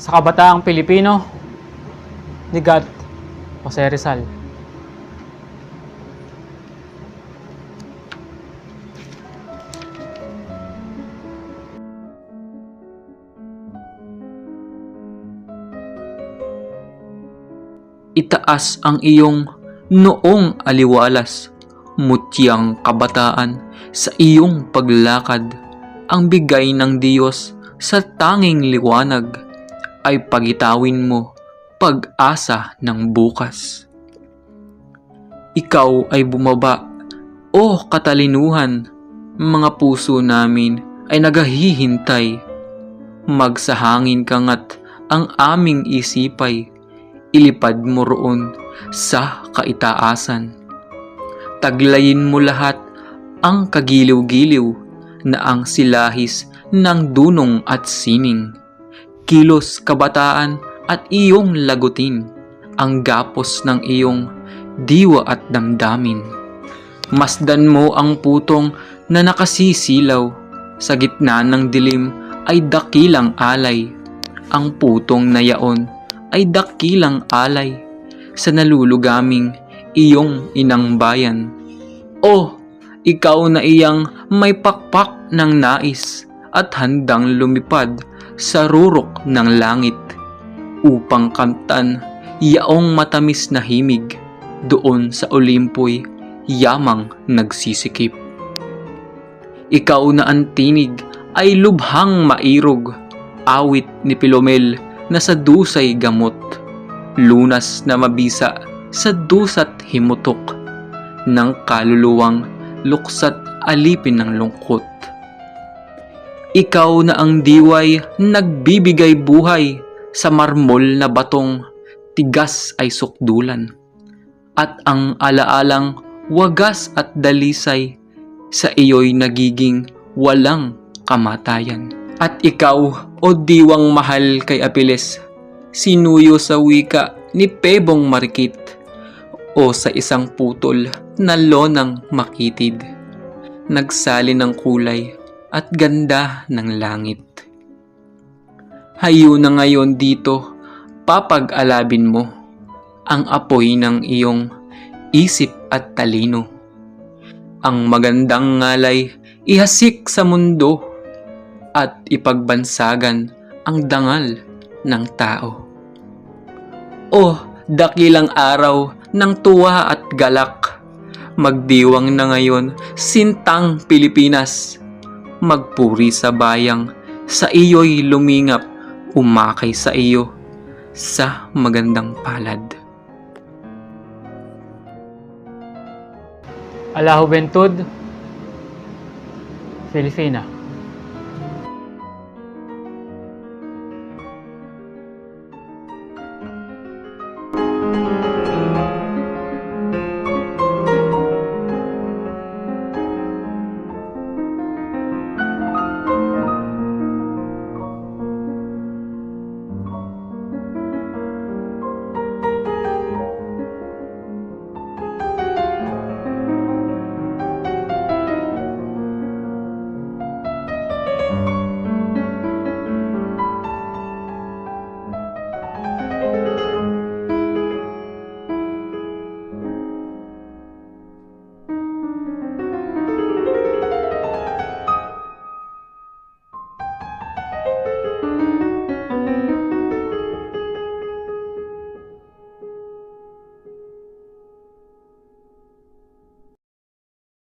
sa kabataang Pilipino ni God Jose Rizal. Itaas ang iyong noong aliwalas, mutyang kabataan, sa iyong paglakad. Ang bigay ng Diyos sa tanging liwanag ay pagitawin mo pag-asa ng bukas. Ikaw ay bumaba, o katalinuhan, mga puso namin ay naghahihintay. Magsahangin ka nga't ang aming isipay, ilipad mo roon sa kaitaasan. Taglayin mo lahat ang kagiliw-giliw na ang silahis ng dunong at sining. Kilos kabataan at iyong lagutin ang gapos ng iyong diwa at damdamin. Masdan mo ang putong na nakasisilaw sa gitna ng dilim ay dakilang alay. Ang putong na yaon ay dakilang alay sa nalulugaming iyong inang bayan. O, ikaw na iyang may pakpak ng nais at handang lumipad sa rurok ng langit upang kamtan yaong matamis na himig doon sa Olimpo'y yamang nagsisikip. Ikaw na ang tinig ay lubhang mairog, awit ni Pilomel na sa dusay gamot, lunas na mabisa sa dusat himutok ng kaluluwang luksat alipin ng lungkot. Ikaw na ang diway nagbibigay buhay sa marmol na batong tigas ay sukdulan, at ang alaalang wagas at dalisay sa iyo'y nagiging walang kamatayan. At ikaw, o diwang mahal kay Apiles, sinuyo sa wika ni Pebong Marikit, o sa isang putol na lonang makitid, nagsali ng kulay at ganda ng langit. Hayo na ngayon dito, papag-alabin mo ang apoy ng iyong isip at talino. Ang magandang ngalay ihasik sa mundo at ipagbansagan ang dangal ng tao. O dakilang araw ng tuwa at galak, magdiwang na ngayon sintang Pilipinas, magpuri sa bayang sa iyo'y lumingap, umakay sa iyo sa magandang palad. A la Juventud Filipina.